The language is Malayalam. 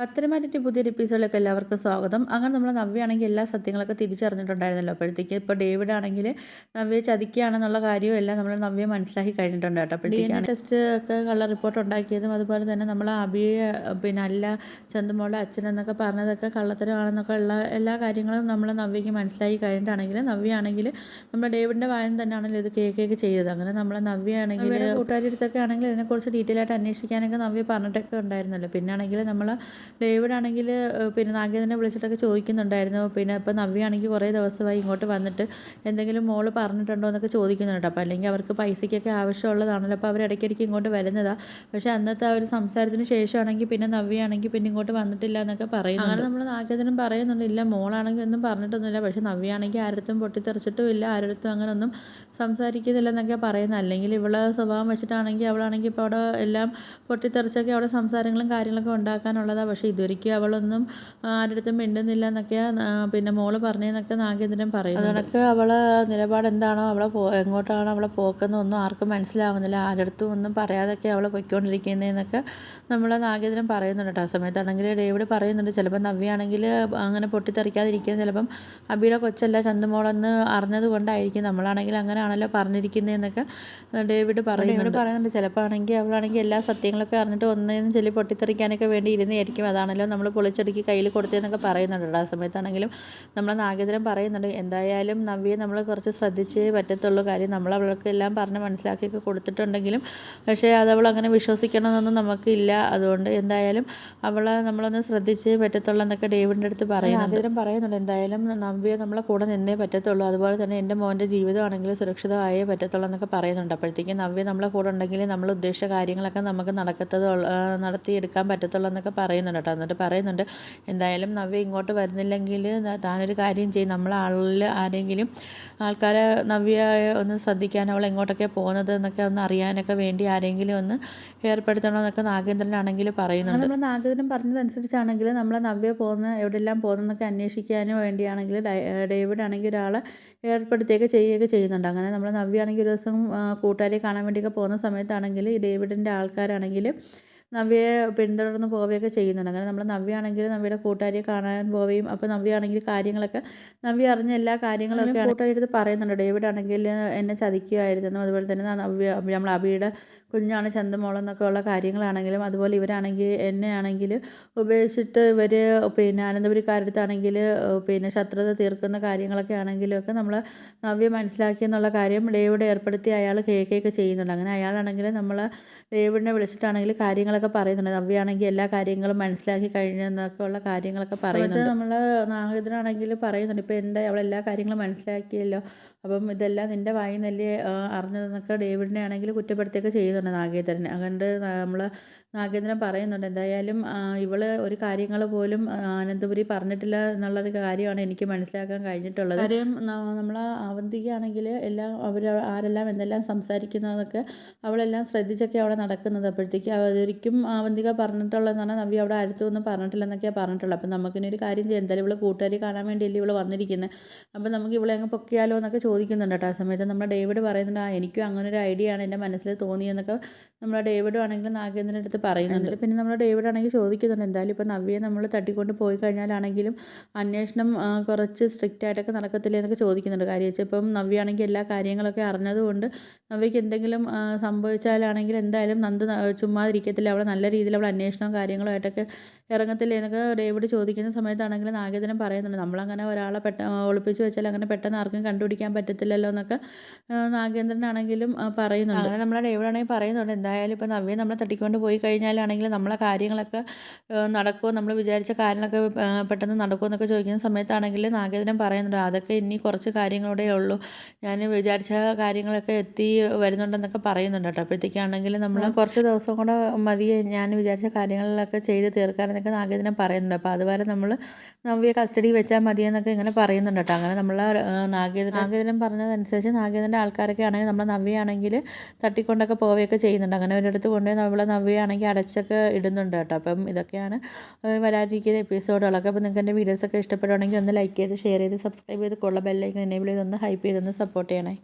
പത്തരമാറ്റിൻ്റെ പുതിയൊരു എപ്പിസോഡിലേക്ക് എല്ലാവർക്കും സ്വാഗതം. അങ്ങനെ നമ്മൾ നവ്യയാണെങ്കിൽ എല്ലാ സത്യങ്ങളൊക്കെ തിരിച്ചറിഞ്ഞിട്ടുണ്ടായിരുന്നല്ലോ. അപ്പോഴത്തേക്ക് ഇപ്പോൾ ഡേവിഡ് ആണെങ്കിൽ നവ്യയെ ചതിക്കുകയാണെന്നുള്ള കാര്യവും എല്ലാം നമ്മൾ നവ്യ മനസ്സിലാക്കി കഴിഞ്ഞിട്ടുണ്ട് കേട്ടോ. അപ്പോഴത്തേക്കാണ് ടെസ്റ്റ് ഒക്കെ കള്ള റിപ്പോർട്ട് ഉണ്ടാക്കിയതും അതുപോലെ തന്നെ നമ്മൾ അബിയെ പിന്നെ അല്ല ചന്തുമോളുടെ അച്ഛനെന്നൊക്കെ പറഞ്ഞതൊക്കെ കള്ളത്തരമാണെന്നൊക്കെ ഉള്ള എല്ലാ കാര്യങ്ങളും നമ്മൾ നവ്യയ്ക്ക് മനസ്സിലാക്കി കഴിഞ്ഞിട്ടാണെങ്കിൽ നവ്യയാണെങ്കിൽ നമ്മുടെ ഡേവിഡിൻ്റെ വായന തന്നെയാണല്ലോ ഇത് കേൾക്കുകയൊക്കെ ചെയ്തത്. അങ്ങനെ നമ്മൾ നവ്യയാണെങ്കിൽ കൂട്ടുകാരി അടുത്തൊക്കെ ആണെങ്കിൽ ഇതിനെക്കുറിച്ച് ഡീറ്റെയിൽ ആയിട്ട് അന്വേഷിക്കാനൊക്കെ നവ്യ പറഞ്ഞിട്ടൊക്കെ ഉണ്ടായിരുന്നല്ലോ. പിന്നെ ആണെങ്കിൽ നമ്മൾ ഡേവിഡ് ആണെങ്കിൽ പിന്നെ നാഗേന്ദ്രനെ വിളിച്ചിട്ടൊക്കെ ചോദിക്കുന്നുണ്ടായിരുന്നു. പിന്നെ ഇപ്പോൾ നവ്യയാണെങ്കിൽ കുറേ ദിവസമായി ഇങ്ങോട്ട് വന്നിട്ട് എന്തെങ്കിലും മോള് പറഞ്ഞിട്ടുണ്ടോ എന്നൊക്കെ ചോദിക്കുന്നുണ്ട്. അപ്പോൾ അല്ലെങ്കിൽ അവർക്ക് പൈസയ്ക്കൊക്കെ ആവശ്യമുള്ളതാണല്ലോ, അപ്പോൾ അവർ ഇടയ്ക്കിടയ്ക്ക് ഇങ്ങോട്ട് വരുന്നതാണ്. പക്ഷേ അന്നത്തെ ആ ഒരു സംസാരത്തിന് ശേഷമാണെങ്കിൽ പിന്നെ നവ്യയാണെങ്കിൽ പിന്നെ ഇങ്ങോട്ട് വന്നിട്ടില്ല എന്നൊക്കെ പറയുന്നു. അങ്ങനെ നമ്മൾ നാഗേന്ദ്രൻ പറയുന്നുണ്ട്, ഇല്ല മോളാണെങ്കിൽ ഒന്നും പറഞ്ഞിട്ടൊന്നുമില്ല, പക്ഷേ നവ്യയാണെങ്കിൽ ആരടുത്തും പൊട്ടിത്തെറിച്ചിട്ടും ഇല്ല, ആരടുത്തും അങ്ങനെ ഒന്നും സംസാരിക്കുന്നില്ല എന്നൊക്കെ പറയുന്നത്. അല്ലെങ്കിൽ ഇവളെ സ്വഭാവം വെച്ചിട്ടാണെങ്കിൽ അവളാണെങ്കിൽ ഇപ്പോൾ അവിടെ എല്ലാം പൊട്ടിത്തെറിച്ചൊക്കെ അവിടെ സംസാരങ്ങളും കാര്യങ്ങളൊക്കെ ഉണ്ടാക്കാനുള്ളതാണ്. പക്ഷേ ഇതുവരെയ്ക്കും അവളൊന്നും ആരുടെടുത്തും മിണ്ടുന്നില്ല എന്നൊക്കെയാണ് പിന്നെ മോള് പറഞ്ഞതെന്നൊക്കെ നാഗേന്ദ്രൻ പറയുന്നത്. അതൊക്കെ അവളെ നിലപാട് എന്താണോ, എങ്ങോട്ടാണോ അവളെ പോക്കുന്നൊന്നും ആർക്കും മനസ്സിലാവുന്നില്ല, ആരുടെടുത്തും ഒന്നും പറയാതൊക്കെ അവൾ പൊയ്ക്കൊണ്ടിരിക്കുന്നതെന്നൊക്കെ നമ്മൾ നാഗേന്ദ്രൻ പറയുന്നുണ്ട് കേട്ടോ. ആ സമയത്താണെങ്കിൽ ഡേവിഡ് പറയുന്നുണ്ട്, ചിലപ്പോൾ നവ്യയാണെങ്കിൽ അങ്ങനെ പൊട്ടിത്തെറിക്കാതിരിക്കുന്നത് ചിലപ്പം അബിയുടെ കൊച്ചല്ല ചന്തുമോളെന്ന് അറിഞ്ഞത് കൊണ്ടായിരിക്കും, നമ്മളാണെങ്കിൽ അങ്ങനെയാണല്ലോ പറഞ്ഞിരിക്കുന്നതെന്നൊക്കെ ഡേവിഡ് പറയുന്നുണ്ട്. ചിലപ്പോൾ ആണെങ്കിൽ അവളാണെങ്കിൽ എല്ലാ സത്യങ്ങളൊക്കെ അറിഞ്ഞിട്ട് ഒന്നേന്ന് ചൊല്ലി പൊട്ടിത്തെറിക്കാനൊക്കെ വേണ്ടി ഇരുന്നായിരിക്കും, അതാണല്ലോ നമ്മൾ പൊളിച്ചടുക്കി കയ്യിൽ കൊടുത്തതെന്നൊക്കെ പറയുന്നുണ്ട്. ആ സമയത്താണെങ്കിലും നമ്മൾ നാഗേന്ദ്രൻ പറയുന്നുണ്ട്, എന്തായാലും നവ്യയെ നമ്മൾ കുറച്ച് ശ്രദ്ധിച്ചേ പറ്റത്തുള്ളൂ. കാര്യം നമ്മൾ അവൾക്ക് എല്ലാം പറഞ്ഞ് മനസ്സിലാക്കിയൊക്കെ കൊടുത്തിട്ടുണ്ടെങ്കിലും പക്ഷേ അതവൾ അങ്ങനെ വിശ്വസിക്കണമെന്നൊന്നും നമുക്കില്ല. അതുകൊണ്ട് എന്തായാലും അവളെ നമ്മളൊന്ന് ശ്രദ്ധിച്ചേ പറ്റത്തുള്ളൂ എന്നൊക്കെ ഡേവിഡിൻ്റെ അടുത്ത് പറയുന്നുണ്ട്. എന്തായാലും നവ്യ നമ്മളെ കൂടെ നിന്നേ പറ്റത്തുള്ളൂ, അതുപോലെ തന്നെ എൻ്റെ മോൻ്റെ ജീവിതമാണെങ്കിൽ സുരക്ഷിതമായേ പറ്റത്തുള്ളൂ എന്നൊക്കെ പറയുന്നുണ്ട്. അപ്പോഴത്തേക്കും നവ്യ നമ്മളെ കൂടെ ഉണ്ടെങ്കിൽ നമ്മൾ ഉദ്ദേശിച്ച കാര്യങ്ങളൊക്കെ നമുക്ക് നടത്തിയെടുക്കാൻ പറ്റത്തുള്ളൂ എന്നൊക്കെ പറയുന്നുണ്ട് കേട്ടോ. എന്നിട്ട് പറയുന്നുണ്ട്, എന്തായാലും നവ്യ ഇങ്ങോട്ട് വരുന്നില്ലെങ്കിൽ താനൊരു കാര്യം ചെയ്യും, നമ്മളെ ആരെങ്കിലും ആൾക്കാരെ നവ്യയെ ഒന്ന് ശ്രദ്ധിക്കാൻ, അവൾ എങ്ങോട്ടൊക്കെ പോകുന്നത് എന്നൊക്കെ ഒന്ന് അറിയാനൊക്കെ വേണ്ടി ആരെങ്കിലും ഒന്ന് ഏർപ്പെടുത്തണമെന്നൊക്കെ നാഗേന്ദ്രനാണെങ്കിൽ പറയുന്നുണ്ട്. നമ്മൾ നാഗേന്ദ്രൻ പറഞ്ഞതനുസരിച്ചാണെങ്കിൽ നമ്മൾ നവ്യ എവിടെയെല്ലാം പോകുന്നതെന്നൊക്കെ അന്വേഷിക്കാനും വേണ്ടിയാണെങ്കിൽ ഡേവിഡ് ആണെങ്കിൽ ഒരാളെ ഏർപ്പെടുത്തുകയൊക്കെ ചെയ്യുന്നുണ്ട്. അങ്ങനെ നമ്മൾ നവ്യ ആണെങ്കിൽ ഒരു ദിവസം കൂട്ടുകാരെ കാണാൻ വേണ്ടിയൊക്കെ പോകുന്ന സമയത്താണെങ്കിൽ ഈ ഡേവിഡിൻ്റെ ആൾക്കാരാണെങ്കിൽ നവ്യയെ പിന്തുടർന്ന് പോവുകയൊക്കെ ചെയ്യുന്നുണ്ട്. അങ്ങനെ നമ്മൾ നവ്യയാണെങ്കിൽ നവ്യയുടെ കൂട്ടുകാരിയെ കാണാൻ പോവുകയും അപ്പോൾ നവ്യയാണെങ്കിൽ കാര്യങ്ങളൊക്കെ നവ്യ അറിഞ്ഞ എല്ലാ കാര്യങ്ങളൊക്കെ കൂട്ടുകാരി അടുത്ത് പറയുന്നുണ്ട്. ഡേവിഡ് ആണെങ്കിൽ എന്നെ ചതിക്കുകയായിരുന്നു, അതുപോലെ തന്നെ നമ്മൾ അബിയുടെ കുഞ്ഞാണ് ചന്തുമോളെന്നൊക്കെ ഉള്ള കാര്യങ്ങളാണെങ്കിലും, അതുപോലെ ഇവരാണെങ്കിൽ എന്നെ ആണെങ്കിൽ ഉപേക്ഷിച്ചിട്ട് ഇവർ പിന്നെ അനന്തപുരിക്കാരടുത്താണെങ്കിൽ പിന്നെ ശത്രുത തീർക്കുന്ന കാര്യങ്ങളൊക്കെ ആണെങ്കിലും ഒക്കെ നമ്മൾ നവ്യ മനസ്സിലാക്കിയെന്നുള്ള കാര്യം ഡേവിഡ് ഏർപ്പെടുത്തി അയാൾ കേൾക്കുകയൊക്കെ ചെയ്യുന്നുണ്ട്. അങ്ങനെ അയാളാണെങ്കിൽ നമ്മൾ ഡേവിഡിനെ വിളിച്ചിട്ടാണെങ്കിൽ കാര്യങ്ങളൊക്കെ പറയുന്നുണ്ട്. നവ്യയാണെങ്കിൽ എല്ലാ കാര്യങ്ങളും മനസ്സിലാക്കി കഴിഞ്ഞെന്നൊക്കെ ഉള്ള കാര്യങ്ങളൊക്കെ പറയുന്നുണ്ട്. നമ്മൾ നാഗേന്ദ്രനാണെങ്കിൽ പറയുന്നുണ്ട്, ഇപ്പോൾ എന്താ അവളെല്ലാ കാര്യങ്ങളും മനസ്സിലാക്കിയല്ലോ, അപ്പം ഇതെല്ലാം നിൻ്റെ വായിൽ നിന്നല്ലേ അറിഞ്ഞതെന്നൊക്കെ ഡേവിഡിനെ ആണെങ്കിൽ കുറ്റപ്പെടുത്തുകയൊക്കെ ചെയ്യുന്നുണ്ട് നാഗേന്ദ്രൻ. അതുകൊണ്ട് നമ്മൾ നാഗേന്ദ്രൻ പറയുന്നുണ്ട്, എന്തായാലും ഇവള് ഒരു കാര്യങ്ങൾ പോലും അനന്തപുരി പറഞ്ഞിട്ടില്ല എന്നുള്ളൊരു കാര്യമാണ് എനിക്ക് മനസ്സിലാക്കാൻ കഴിഞ്ഞിട്ടുള്ളത്. കാര്യം നമ്മൾ അവന്തികയാണെങ്കിൽ എല്ലാം ആരെല്ലാം എന്തെല്ലാം സംസാരിക്കുന്നതൊക്കെ അവളെല്ലാം ശ്രദ്ധിച്ചൊക്കെ അവിടെ നടക്കുന്നത്. അപ്പോഴത്തേക്ക് അതൊരിക്കും അവന്തിക പറഞ്ഞിട്ടുള്ളതെന്നാണ്, നവ്യ അവിടെ അടുത്തൊന്നും പറഞ്ഞിട്ടില്ലെന്നൊക്കെയാണ് പറഞ്ഞിട്ടുള്ളത്. അപ്പം നമുക്കിനി ഒരു കാര്യം ചെയ്യാം, എന്തായാലും ഇവള് കൂട്ടുകാരി കാണാൻ വേണ്ടിയല്ലേ ഇവള് വന്നിരിക്കുന്നത്, അപ്പം നമുക്ക് ഇവളെ അങ്ങ് പൊക്കിയാലോ എന്നൊക്കെ ചോദിക്കുന്നുണ്ട് കേട്ടോ. ആ സമയത്ത് നമ്മുടെ ഡേവിഡ് പറയുന്നുണ്ട്, എനിക്കും അങ്ങനെ ഒരു ഐഡിയ ആണ് എൻ്റെ മനസ്സിൽ തോന്നിയെന്നൊക്കെ നമ്മുടെ ഡേവിഡും ആണെങ്കിൽ നാഗേന്ദ്രൻ്റെ അടുത്ത് പറയുന്നുണ്ട്. പിന്നെ നമ്മുടെ ഡേവിഡ് ആണെങ്കിൽ ചോദിക്കുന്നുണ്ട്, എന്തായാലും ഇപ്പോൾ നവ്യയെ നമ്മൾ തട്ടിക്കൊണ്ട് പോയി കഴിഞ്ഞാലാണെങ്കിലും അന്വേഷണം കുറച്ച് സ്ട്രിക്റ്റ് ആയിട്ടൊക്കെ നടക്കത്തില്ലേ എന്നൊക്കെ ചോദിക്കുന്നുണ്ട്. കാര്യം വെച്ചാൽ ഇപ്പം നവ്യ ആണെങ്കിൽ എല്ലാ കാര്യങ്ങളൊക്കെ അറിഞ്ഞതുകൊണ്ട് നവ്യയ്ക്ക് എന്തെങ്കിലും സംഭവിച്ചാലാണെങ്കിൽ എന്തായാലും നന്ദ് ചുമ്മാതിരിക്കത്തില്ല, അവൾ നല്ല രീതിയിൽ അവൾ അന്വേഷണവും കാര്യങ്ങളുമായിട്ടൊക്കെ ഇറങ്ങത്തില്ലേ എന്നൊക്കെ ഡേവിഡ് ചോദിക്കുന്ന സമയത്താണെങ്കിൽ നാഗേന്ദ്രൻ പറയുന്നുണ്ട്, നമ്മളങ്ങനെ ഒരാളെ ഒളിപ്പിച്ച് വെച്ചാൽ അങ്ങനെ പെട്ടെന്ന് ആർക്കും കണ്ടുപിടിക്കാൻ പറ്റത്തില്ലല്ലോ എന്നൊക്കെ നാഗേന്ദ്രനാണെങ്കിലും പറയുന്നുണ്ട്. അങ്ങനെ നമ്മളെ ഡേവിഡ് ആണെങ്കിൽ പറയുന്നുണ്ട്, എന്തായാലും ഇപ്പോൾ നവ്യ നമ്മളെ തട്ടിക്കൊണ്ട് പോയി കഴിഞ്ഞാലാണെങ്കിൽ നമ്മളെ കാര്യങ്ങളൊക്കെ നടക്കുമോ, നമ്മൾ വിചാരിച്ച കാര്യങ്ങളൊക്കെ പെട്ടെന്ന് നടക്കുമോ എന്നൊക്കെ ചോദിക്കുന്ന സമയത്താണെങ്കിൽ നാഗേന്ദ്രൻ പറയുന്നുണ്ട്, അതൊക്കെ ഇനി കുറച്ച് കാര്യങ്ങളൂടെ ഉള്ളൂ, ഞാൻ വിചാരിച്ച കാര്യങ്ങളൊക്കെ എത്തി വരുന്നുണ്ടെന്നൊക്കെ പറയുന്നുണ്ട് കേട്ടോ. അപ്പോഴത്തേക്കാണെങ്കിൽ നമ്മൾ കുറച്ച് ദിവസം കൂടെ മതി ഞാൻ വിചാരിച്ച കാര്യങ്ങളിലൊക്കെ ചെയ്ത് തീർക്കാനെന്നൊക്കെ നാഗേന്ദ്രൻ പറയുന്നുണ്ട്. അപ്പോൾ അതുവരെ നമ്മൾ നവ്യയെ കസ്റ്റഡി വെച്ചാൽ മതിയെന്നൊക്കെ ഇങ്ങനെ പറയുന്നുണ്ട് കേട്ടോ. അങ്ങനെ നമ്മൾ നാഗേന്ദ്രൻ പറഞ്ഞതനുസരിച്ച് നാഗേന്ദ്രൻ്റെ ആൾക്കാരൊക്കെ ആണെങ്കിൽ നമ്മൾ നവ്യയാണെങ്കിൽ തട്ടിക്കൊണ്ടൊക്കെ പോവുകയൊക്കെ ചെയ്യുന്നുണ്ട്. അങ്ങനെ ഒരിടത്ത് കൊണ്ടുപോയി നവ്യയാണെങ്കിൽ അടച്ചൊക്കെ ഇടുന്നുണ്ട് കേട്ടോ. അപ്പം ഇതൊക്കെയാണ് വരാനിരിക്കുന്ന എപ്പിസോഡുകളൊക്കെ. അപ്പോൾ നിങ്ങൾക്ക് എൻ്റെ വീഡിയോസൊക്കെ ഇഷ്ടപ്പെടുവാണെങ്കിൽ ഒന്ന് ലൈക്ക് ചെയ്ത് ഷെയർ ചെയ്ത് സബ്സ്ക്രൈബ് ചെയ്ത് ബെല്ലൈക്കൺ എനേബിൾ ചെയ്തൊന്ന് ഹൈപ്പ് ചെയ്തൊന്ന് സപ്പോർട്ട് ചെയ്യണേ.